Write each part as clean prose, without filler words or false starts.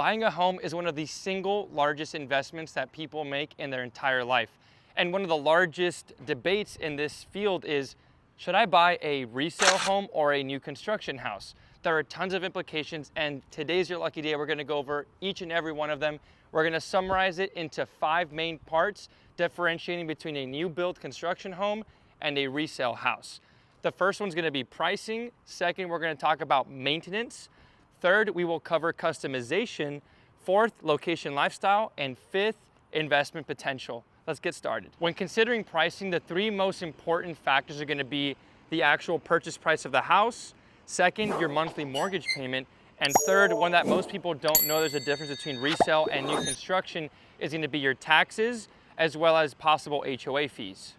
Buying a home is one of the single largest investments that people make in their entire life. And one of the largest debates in this field is, should I buy a resale home or a new construction house? There are tons of implications, and today's your lucky day. We're gonna go over each and every one of them. We're gonna summarize it into 5 main parts, differentiating between a new build construction home and a resale house. The first one's gonna be pricing. Second, we're gonna talk about maintenance. Third, we will cover customization. Fourth, location lifestyle. And fifth, investment potential. Let's get started. When considering pricing, the 3 most important factors are gonna be the actual purchase price of the house. Second, your monthly mortgage payment. And third, one that most people don't know there's a difference between resale and new construction is gonna be your taxes, as well as possible HOA fees.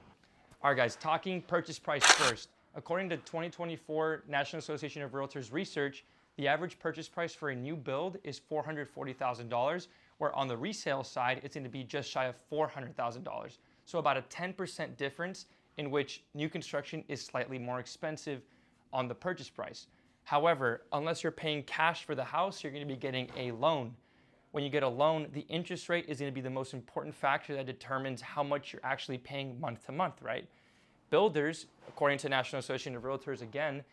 All right, guys, talking purchase price first. According to 2024 National Association of Realtors research, the average purchase price for a new build is $440,000, where on the resale side, it's gonna be just shy of $400,000. So about a 10% difference in which new construction is slightly more expensive on the purchase price. However, unless you're paying cash for the house, you're gonna be getting a loan. When you get a loan, the interest rate is gonna be the most important factor that determines how much you're actually paying month to month, right? Builders, according to National Association of Realtors again,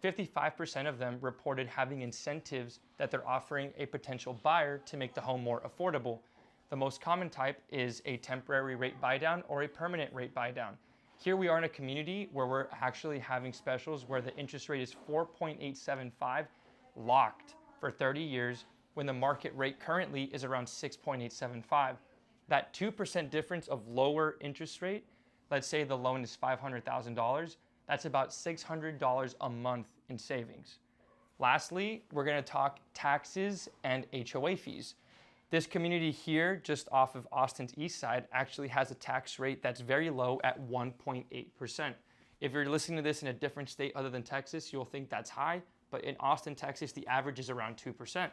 55% of them reported having incentives that they're offering a potential buyer to make the home more affordable. The most common type is a temporary rate buy down or a permanent rate buy down. Here we are in a community where we're actually having specials where the interest rate is 4.875 locked for 30 years when the market rate currently is around 6.875. That 2% difference of lower interest rate, let's say the loan is $500,000, that's about $600 a month in savings. Lastly, we're gonna talk taxes and HOA fees. This community here, just off of Austin's east side, actually has a tax rate that's very low at 1.8%. If you're listening to this in a different state other than Texas, you'll think that's high, but in Austin, Texas, the average is around 2%.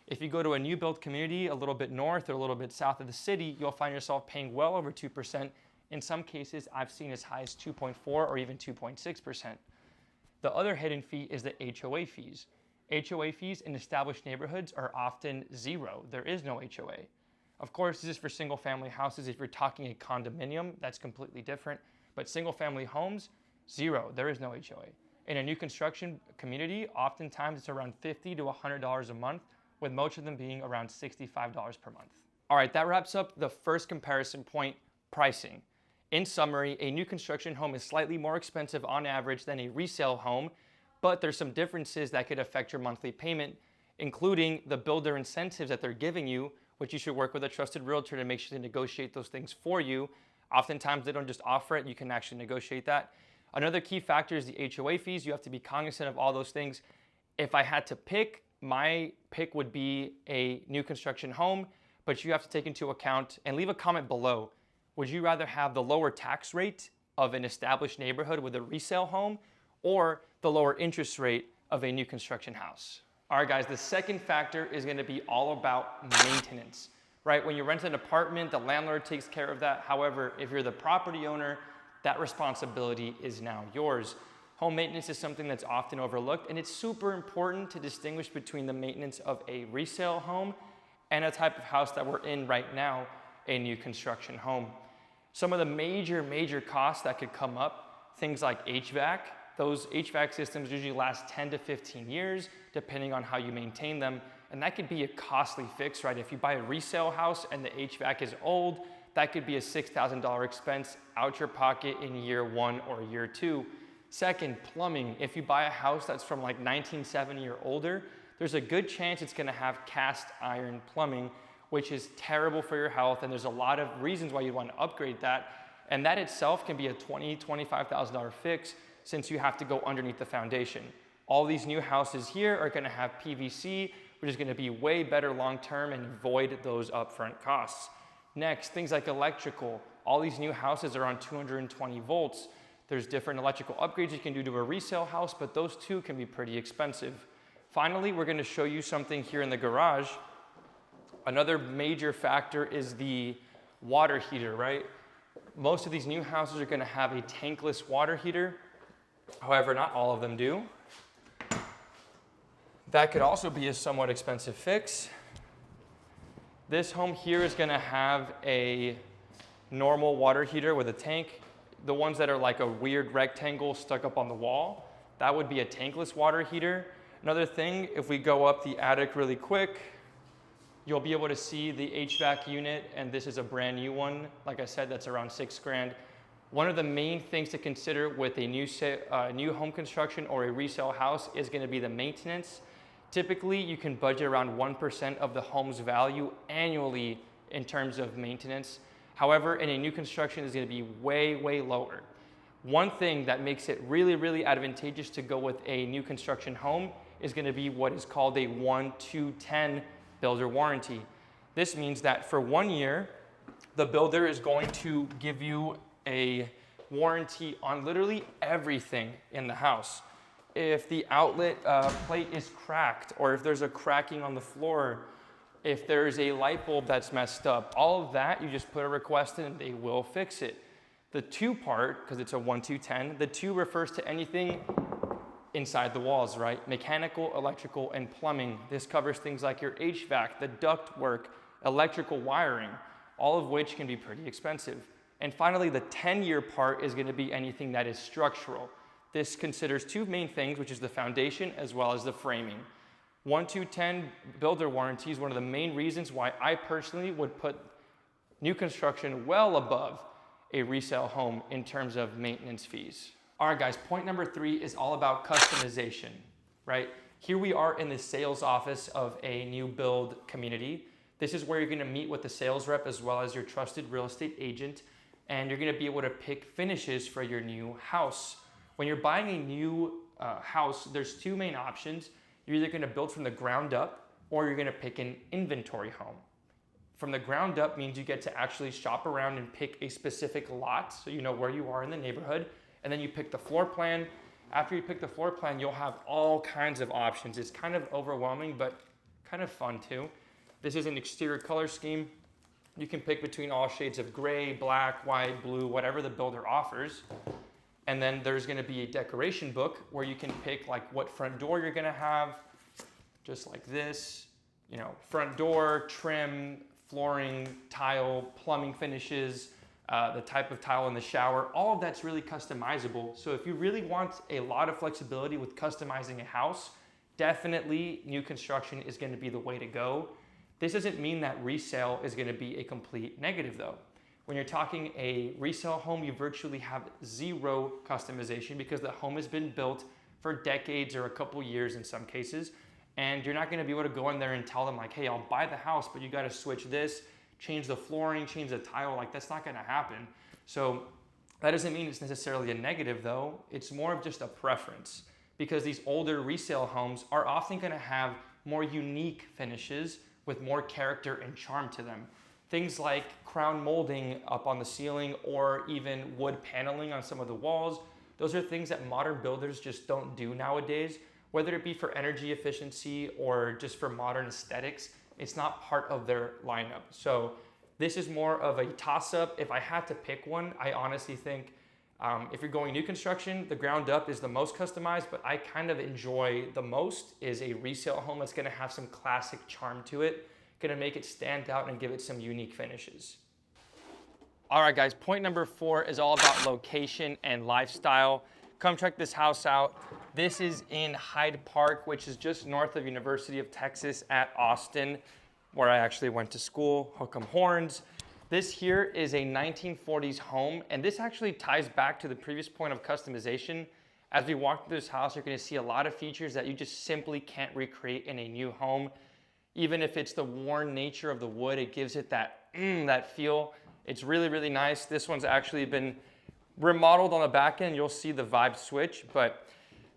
If you go to a new build community a little bit north or a little bit south of the city, you'll find yourself paying well over 2%. In some cases, I've seen as high as 2.4 or even 2.6%. The other hidden fee is the HOA fees. HOA fees in established neighborhoods are often zero. There is no HOA. Of course, this is for single family houses. If you're talking a condominium, that's completely different. But single family homes, zero. There is no HOA. In a new construction community, oftentimes it's around $50 to $100 a month, with most of them being around $65 per month. All right, that wraps up the first comparison point, pricing. In summary, a new construction home is slightly more expensive on average than a resale home, but there's some differences that could affect your monthly payment, including the builder incentives that they're giving you, which you should work with a trusted realtor to make sure to negotiate those things for you. Oftentimes they don't just offer it, you can actually negotiate that. Another key factor is the HOA fees. You have to be cognizant of all those things. If I had to pick, my pick would be a new construction home, but you have to take into account, and leave a comment below, would you rather have the lower tax rate of an established neighborhood with a resale home or the lower interest rate of a new construction house? All right, guys, the second factor is gonna be all about maintenance, right? When you rent an apartment, the landlord takes care of that. However, if you're the property owner, that responsibility is now yours. Home maintenance is something that's often overlooked, and it's super important to distinguish between the maintenance of a resale home and a type of house that we're in right now, a new construction home. Some of the major costs that could come up, things like HVAC. Those HVAC systems usually last 10 to 15 years, depending on how you maintain them. And that could be a costly fix, right? If you buy a resale house and the HVAC is old, that could be a $6,000 expense out your pocket in year 1 or year 2. Second, plumbing. If you buy a house that's from like 1970 or older, there's a good chance it's gonna have cast iron plumbing, which is terrible for your health, and there's a lot of reasons why you want to upgrade that. And that itself can be a $20,000, $25,000 fix since you have to go underneath the foundation. All these new houses here are gonna have PVC, which is gonna be way better long-term and avoid those upfront costs. Next, things like electrical. All these new houses are on 220 volts. There's different electrical upgrades you can do to a resale house, but those too can be pretty expensive. Finally, we're gonna show you something here in the garage. Another major factor is the water heater, right? Most of these new houses are gonna have a tankless water heater. However, not all of them do. That could also be a somewhat expensive fix. This home here is gonna have a normal water heater with a tank. The ones that are like a weird rectangle stuck up on the wall, that would be a tankless water heater. Another thing, if we go up the attic really quick, you'll be able to see the HVAC unit, and this is a brand new one. Like I said, that's around $6,000. One of the main things to consider with a new home construction or a resale house is gonna be the maintenance. Typically, you can budget around 1% of the home's value annually in terms of maintenance. However, in a new construction, is gonna be way, way lower. One thing that makes it really, really advantageous to go with a new construction home is gonna be what is called a 1-2-10 builder warranty. This means that for 1 year, the builder is going to give you a warranty on literally everything in the house. If the outlet plate is cracked, or if there's a cracking on the floor, if there's a light bulb that's messed up, all of that, you just put a request in and they will fix it. The 2 part, because it's a 1-2-10, the 2 refers to anything inside the walls, right? Mechanical, electrical, and plumbing. This covers things like your HVAC, the duct work, electrical wiring, all of which can be pretty expensive. And finally, the 10-year part is gonna be anything that is structural. This considers 2 main things, which is the foundation as well as the framing. 1-2-10 builder warranty is one of the main reasons why I personally would put new construction well above a resale home in terms of maintenance fees. All right, guys, point number 3 is all about customization, right? Here we are in the sales office of a new build community. This is where you're gonna meet with the sales rep as well as your trusted real estate agent, and you're gonna be able to pick finishes for your new house. When you're buying a new house, there's 2 main options. You're either gonna build from the ground up or you're gonna pick an inventory home. From the ground up means you get to actually shop around and pick a specific lot so you know where you are in the neighborhood, and then you pick the floor plan. After you pick the floor plan, you'll have all kinds of options. It's kind of overwhelming, but kind of fun too. This is an exterior color scheme. You can pick between all shades of gray, black, white, blue, whatever the builder offers. And then there's gonna be a decoration book where you can pick like what front door you're gonna have, just like this, you know, front door, trim, flooring, tile, plumbing finishes, the type of tile in the shower, all of that's really customizable. So if you really want a lot of flexibility with customizing a house, definitely new construction is gonna be the way to go. This doesn't mean that resale is gonna be a complete negative though. When you're talking a resale home, you virtually have 0 customization because the home has been built for decades or a couple years in some cases. And you're not gonna be able to go in there and tell them like, hey, I'll buy the house, but you gotta switch this, change the flooring, change the tile, like that's not gonna happen. So that doesn't mean it's necessarily a negative though. It's more of just a preference because these older resale homes are often gonna have more unique finishes with more character and charm to them. Things like crown molding up on the ceiling or even wood paneling on some of the walls. Those are things that modern builders just don't do nowadays, whether it be for energy efficiency or just for modern aesthetics. It's not part of their lineup. So this is more of a toss-up. If I had to pick one, I honestly think if you're going new construction, the ground up is the most customized, but I kind of enjoy the most is a resale home that's gonna have some classic charm to it, gonna make it stand out and give it some unique finishes. All right, guys, point number 4 is all about location and lifestyle. Come check this house out. This is in Hyde Park, which is just north of University of Texas at Austin, where I actually went to school, Hook 'em Horns. This here is a 1940s home, and this actually ties back to the previous point of customization. As we walk through this house, you're gonna see a lot of features that you just simply can't recreate in a new home. Even if it's the worn nature of the wood, it gives it that, that feel. It's really, really nice. This one's actually been remodeled on the back end. You'll see the vibe switch. But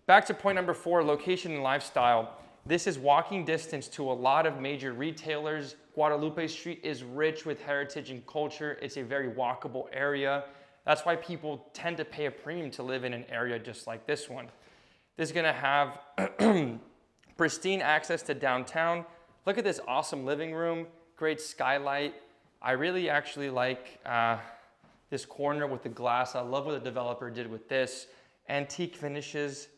back to point number 4, location and lifestyle. This is walking distance to a lot of major retailers. Guadalupe Street is rich with heritage and culture. It's a very walkable area. That's why people tend to pay a premium to live in an area just like this one. This is gonna have pristine access to downtown. Look at this awesome living room, great skylight. I really actually like this corner with the glass. I love what the developer did with this. Antique finishes,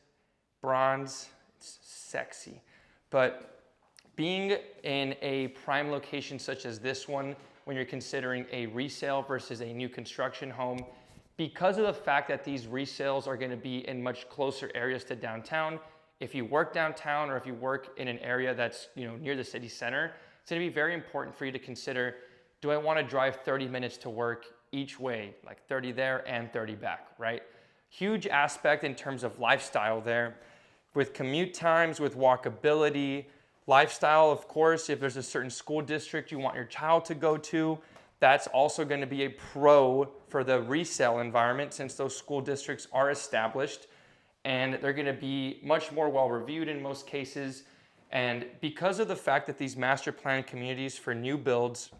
bronze, it's sexy. But Being in a prime location such as this one, when you're considering a resale versus a new construction home, because of the fact that these resales are gonna be in much closer areas to downtown, if you work downtown or if you work in an area that's near the city center, it's gonna be very important for you to consider, do I wanna drive 30 minutes to work each way, like 30 there and 30 back, right? Huge aspect in terms of lifestyle there, with commute times, with walkability, lifestyle, of course, if there's a certain school district you want your child to go to, that's also going to be a pro for the resale environment since those school districts are established and they're going to be much more well reviewed in most cases. And because of the fact that these master plan communities for new builds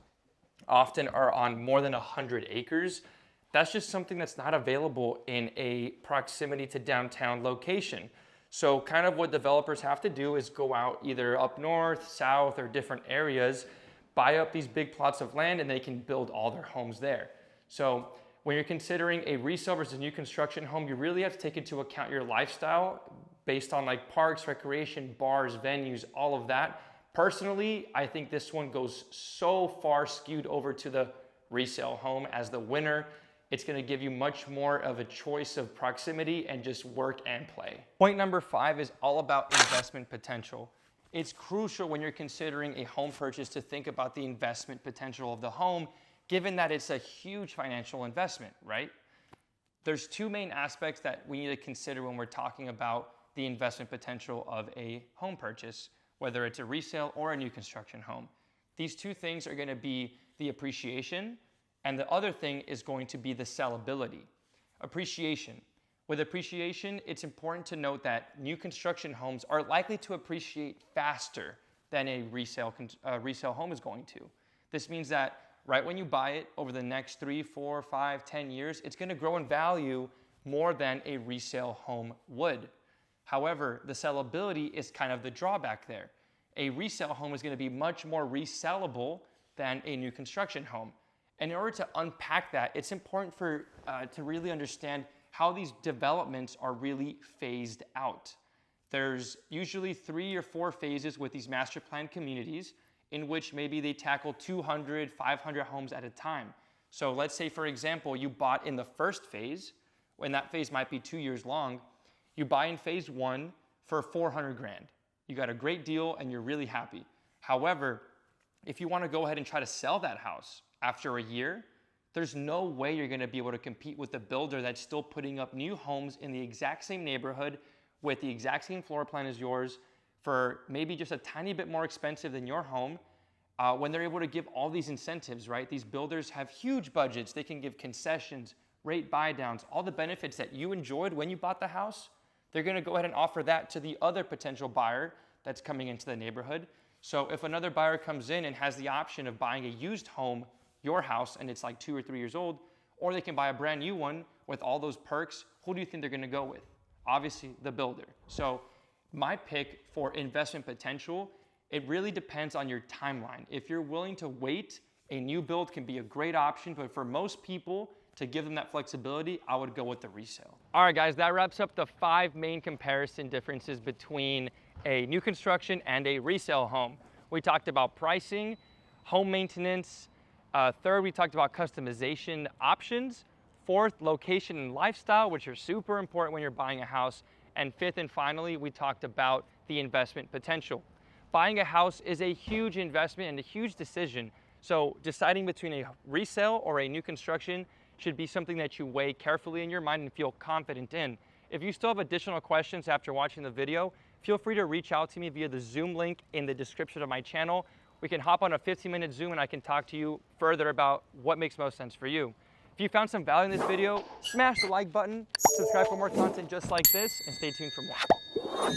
often are on more than 100 acres, that's just something that's not available in a proximity to downtown location. So kind of what developers have to do is go out either up north, south, or different areas, buy up these big plots of land, and they can build all their homes there. So when you're considering a resale versus new construction home, you really have to take into account your lifestyle based on like parks, recreation, bars, venues, all of that. Personally, I think this one goes so far skewed over to the resale home as the winner. It's gonna give you much more of a choice of proximity and just work and play. Point number 5 is all about investment potential. It's crucial when you're considering a home purchase to think about the investment potential of the home, given that it's a huge financial investment, right? There's 2 main aspects that we need to consider when we're talking about the investment potential of a home purchase, whether it's a resale or a new construction home. These 2 things are gonna be the appreciation, and the other thing is going to be the sellability. Appreciation. With appreciation, it's important to note that new construction homes are likely to appreciate faster than a resale home is going to. This means that right when you buy it, over the next 3, 4, 5, 10 years, it's gonna grow in value more than a resale home would. However, the sellability is kind of the drawback there. A resale home is gonna be much more resellable than a new construction home. And in order to unpack that, it's important to really understand how these developments are really phased out. There's usually 3 or 4 phases with these master plan communities in which maybe they tackle 200, 500 homes at a time. So let's say, for example, you bought in the first phase, when that phase might be 2 years long, you buy in phase 1 for 400 grand. You got a great deal and you're really happy. However, if you want to go ahead and try to sell that house after a year, there's no way you're going to be able to compete with the builder that's still putting up new homes in the exact same neighborhood with the exact same floor plan as yours for maybe just a tiny bit more expensive than your home when they're able to give all these incentives, right? These builders have huge budgets. They can give concessions, rate buy downs, all the benefits that you enjoyed when you bought the house. They're going to go ahead and offer that to the other potential buyer that's coming into the neighborhood. So if another buyer comes in and has the option of buying a used home, your house, and it's like 2 or 3 years old, or they can buy a brand new one with all those perks, who do you think they're gonna go with? Obviously, the builder. So my pick for investment potential, it really depends on your timeline. If you're willing to wait, a new build can be a great option, but for most people, to give them that flexibility, I would go with the resale. All right, guys, that wraps up the 5 main comparison differences between a new construction and a resale home. We talked about pricing, home maintenance. Third, we talked about customization options. 4th, location and lifestyle, which are super important when you're buying a house. And 5th and finally, we talked about the investment potential. Buying a house is a huge investment and a huge decision. So deciding between a resale or a new construction should be something that you weigh carefully in your mind and feel confident in. If you still have additional questions after watching the video, feel free to reach out to me via the Zoom link in the description of my channel. We can hop on a 15-minute Zoom and I can talk to you further about what makes most sense for you. If you found some value in this video, smash the like button, subscribe for more content just like this, and stay tuned for more.